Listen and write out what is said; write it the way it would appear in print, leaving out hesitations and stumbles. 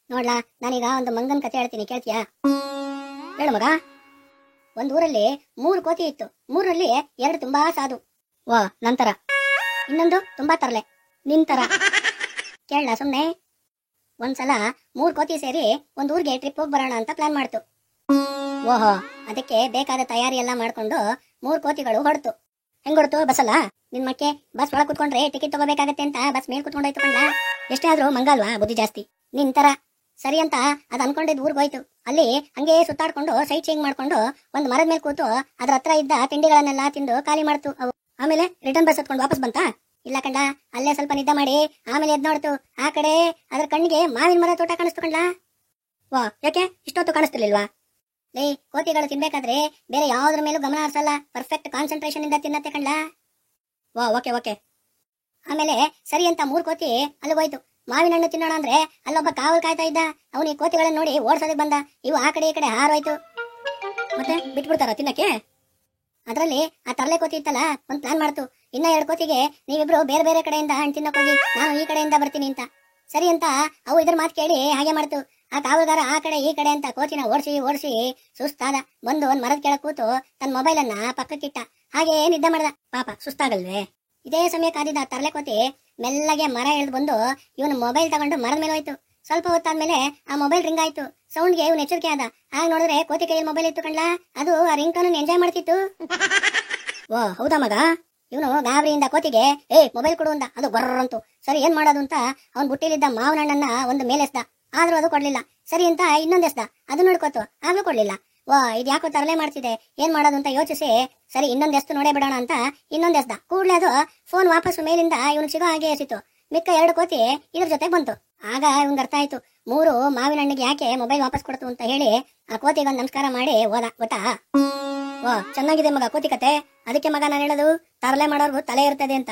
ನೋಡ್ಲಾ, ನಾನೀಗ ಒಂದು ಮಂಗನ್ ಕತೆ ಹೇಳ್ತೀನಿ, ಕೇಳ್ತೀಯಾ? ಹೇಳು ಮಗ. ಒಂದ್ ಊರಲ್ಲಿ 3 ಕೋತಿ ಇತ್ತು. 3ರಲ್ಲಿ 2 ತುಂಬಾ ಸಾಧು, ವಾ ನಂತರ, ಇನ್ನೊಂದು ತುಂಬಾ ತರಲೆ, ನಿನ್ ತರ. ಕೇಳಲ್ಲ ಸುಮ್ನೆ. ಒಂದ್ಸಲ 3 ಕೋತಿ ಸೇರಿ ಒಂದ್ ಊರ್ಗೆ ಟ್ರಿಪ್ ಹೋಗಿ ಬರೋಣ ಅಂತ ಪ್ಲಾನ್ ಮಾಡ್ತು. ಓಹೋ, ಅದಕ್ಕೆ ಬೇಕಾದ ತಯಾರಿ ಎಲ್ಲ ಮಾಡ್ಕೊಂಡು 3 ಕೋತಿಗಳು ಹೊಡ್ತು. ಹೆಂಗ್ ಹೊಡ್ತು? ಬಸ್ಸಲ್ಲ. ನಿನ್ ಮಕ್ಕೆ ಬಸ್ ಒಳಗ್ ಕುತ್ಕೊಂಡ್ರೆ ಟಿಕೆಟ್ ತಗೋಬೇಕಾಗತ್ತೆ ಅಂತ ಬಸ್ ಮೇಲ್ ಕುತ್ಕೊಂಡೋಯ್ತು ಕಣ್ಣ. ಎಷ್ಟೇ ಆದ್ರೂ ಮಂಗಲ್ವಾ, ಬುದ್ಧಿ ಜಾಸ್ತಿ. ನಿನ್ ತರ ಸರಿ ಅಂತ ಅದ್ ಅನ್ಕೊಂಡಿದ್ ಊರ್ಗ್ ಹೋಯ್ತು. ಅಲ್ಲಿ ಹಂಗೆ ಸುತ್ತಾಡ್ಕೊಂಡು ಸೈಟ್ ಸೀಯಿಂಗ್ ಮಾಡ್ಕೊಂಡು ಒಂದ್ ಮರದ ಮೇಲೆ ಕೂತು ಅದ್ರ ಹತ್ರ ಇದ್ದ ತಿಂಡಿಗಳನ್ನೆಲ್ಲ ತಿಂದು ಖಾಲಿ ಮಾಡ್ತು ಅವು. ಆಮೇಲೆ ರಿಟರ್ನ್ ಬಸ್ ಹತ್ಕೊಂಡು ವಾಪಸ್ ಬಂತಾ? ಇಲ್ಲ ಕಂಡ, ಅಲ್ಲೇ ಸ್ವಲ್ಪ ನಿದ್ದೆ ಮಾಡಿ ಆಮೇಲೆ ಎದ್ ನೋಡ್ತು. ಆ ಕಡೆ ಅದ್ರ ಕಣ್ಣಿಗೆ ಮಾವಿನ ಮರ ತೋಟ ಕಾಣಿಸ್ತು ಕಂಡ. ವಾ, ಯಾಕೆ ಇಷ್ಟೊತ್ತು ಕಾಣಿಸ್ತಿರ್ಲಿಲ್ವಾ? ಲೇ, ಕೋತಿಗಳು ತಿನ್ಬೇಕಾದ್ರೆ ಬೇರೆ ಯಾವ್ದ್ರ ಮೇಲೂ ಗಮನ ಹರಿಸಲ್ಲ, ಪರ್ಫೆಕ್ಟ್ ಕಾನ್ಸಂಟ್ರೇಷನ್ ಇಂದ ತಿನ್ನತ್ತೆ ಕಂಡ. ವಾ, ಓಕೆ ಓಕೆ. ಆಮೇಲೆ ಸರಿ ಅಂತ 3 ಕೋತಿ ಅಲ್ಲಿ ಹೋಯ್ತು. ಮಾವಿನ ಹಣ್ಣು ತಿನ್ನೋಣ ಅಂದ್ರೆ ಅಲ್ಲೊಬ್ಬ ಕಾವಲ್ ಕಾಯ್ತಾ ಇದ್ದ. ಅವನು ಈ ಕೋತಿಗಳನ್ನ ನೋಡಿ ಓಡ್ಸೋದಕ್ಕೆ ಬಂದ. ಇವು ಆ ಕಡೆ ಈ ಕಡೆ ಹಾರೋಯ್ತು. ಮತ್ತೆ ಬಿಟ್ಬಿಡ್ತಾರ ತಿನ್ನಕ್ಕೆ? ಅದ್ರಲ್ಲಿ ಆ ತರಲೆ ಕೋತಿ ಇತ್ತಲ್ಲ, ಒಂದ್ ಪ್ಲಾನ್ ಮಾಡ್ತು. ಇನ್ನ 2 ಕೋತಿಗೆ ನೀವಿಬ್ರು ಬೇರೆ ಬೇರೆ ಕಡೆಯಿಂದ ಹಣ್ಣು ತಿನ್ನಕ್ ಹೋಗಿ, ನಾನು ಈ ಕಡೆಯಿಂದ ಬರ್ತೀನಿ ಅಂತ. ಸರಿ ಅಂತ ಅವು ಇದ್ರ ಮಾತು ಕೇಳಿ ಹಾಗೆ ಮಾಡ್ತು. ಆ ಕಾವಲ್ಗಾರ ಆ ಕಡೆ ಈ ಕಡೆ ಅಂತ ಕೋತಿನ ಓಡಿಸಿ ಓಡಿಸಿ ಸುಸ್ತಾದ. ಬಂದು ಒಂದ್ ಮರದ ಕೆಳಗೆ ಕೂತು ತನ್ನ ಮೊಬೈಲ್ ಅನ್ನ ಪಕ್ಕಕ್ಕಿಟ್ಟ. ಹಾಗೆ ನಿದ್ದೆ ಮಾಡ್ದ. ಪಾಪ ಸುಸ್ತಾಗಲ್ವೇ? ಇದೇ ಸಮಯ ಕಾದಿದ್ದ ತರಲೆ ಕೋತಿ ಮೆಲ್ಲಗೆ ಮರ ಎಳ್ದು ಬಂದು ಇವನು ಮೊಬೈಲ್ ತಗೊಂಡು ಮರದ ಮೇಲೆ ಹೋಯ್ತು. ಸ್ವಲ್ಪ ಹೊತ್ತಾದ್ಮೇಲೆ ಆ ಮೊಬೈಲ್ ರಿಂಗ್ ಆಯ್ತು. ಸೌಂಡ್ಗೆ ಇವನು ಎಚ್ಚರಿಕೆ ಆದ. ಆಗ ನೋಡಿದ್ರೆ ಕೋತಿ ಕೈಯಲ್ಲಿ ಮೊಬೈಲ್ ಇತ್ತು ಕಣ್ಲಾ. ಅದು ಆ ರಿಂಗ್ ಟೋನ್ ಎಂಜಾಯ್ ಮಾಡ್ತಿತ್ತು. ಓ ಹೌದಾ ಮಗ? ಇವನು ಗಾಬರಿಯಿಂದ ಕೋತಿಗೆ ಮೊಬೈಲ್ ಕೊಡು ಅಂದ. ಅದು ಬರ್ರಂತು. ಸರಿ, ಏನ್ ಮಾಡೋದು ಅಂತ ಅವ್ನ್ ಬುಟ್ಟಿಲಿದ್ದ ಮಾವಿನ ಹಣ್ಣನ್ನ ಒಂದು ಮೇಲೆಸ್ದ. ಆದ್ರೂ ಅದು ಕೊಡ್ಲಿಲ್ಲ. ಸರಿ ಅಂತ ಇನ್ನೊಂದೆಸ್ದ. ಅದು ನೋಡ್ಕೋತು, ಆಗ್ಲೂ ಕೊಡ್ಲಿಲ್ಲ. ವಾ, ಇದು ಯಾಕೋ ತರಲೆ ಮಾಡ್ತಿದೆ, ಏನ್ ಮಾಡೋದು ಅಂತ ಯೋಚಿಸಿ ಸರಿ ಇನ್ನೊಂದೆಸ್ತು ನೋಡೇ ಬಿಡೋಣ ಅಂತ ಇನ್ನೊಂದೆಸ್ದ. ಕೂಡ್ಲೆ ಅದು ಫೋನ್ ವಾಪಸ್ ಮೇಲಿಂದ ಇವನು ಸಿಗೋ ಹಾಗೆ ಎಸಿತು. ಮಿಕ್ಕ 2 ಕೋತಿ ಇದ್ರ ಜೊತೆ ಬಂತು. ಆಗ ಇವ್ನಿಗೆ ಅರ್ಥ ಆಯ್ತು, 3 ಮಾವಿನ ಹಣ್ಣಿಗೆ ಯಾಕೆ ಮೊಬೈಲ್ ವಾಪಸ್ ಕೊಡ್ತು ಅಂತ ಹೇಳಿ ಆ ಕೋತಿಗೆ ಒಂದು ನಮಸ್ಕಾರ ಮಾಡಿ ಹೋದ. ಗೊತ್ತಾ? ವಾ, ಚೆನ್ನಾಗಿದೆ ಮಗ ಕೋತಿ ಕತೆ. ಅದಕ್ಕೆ ಮಗ ನಾನು ಹೇಳೋದು, ತರಲೆ ಮಾಡೋರ್ಗು ತಲೆ ಇರ್ತದೆ ಅಂತ.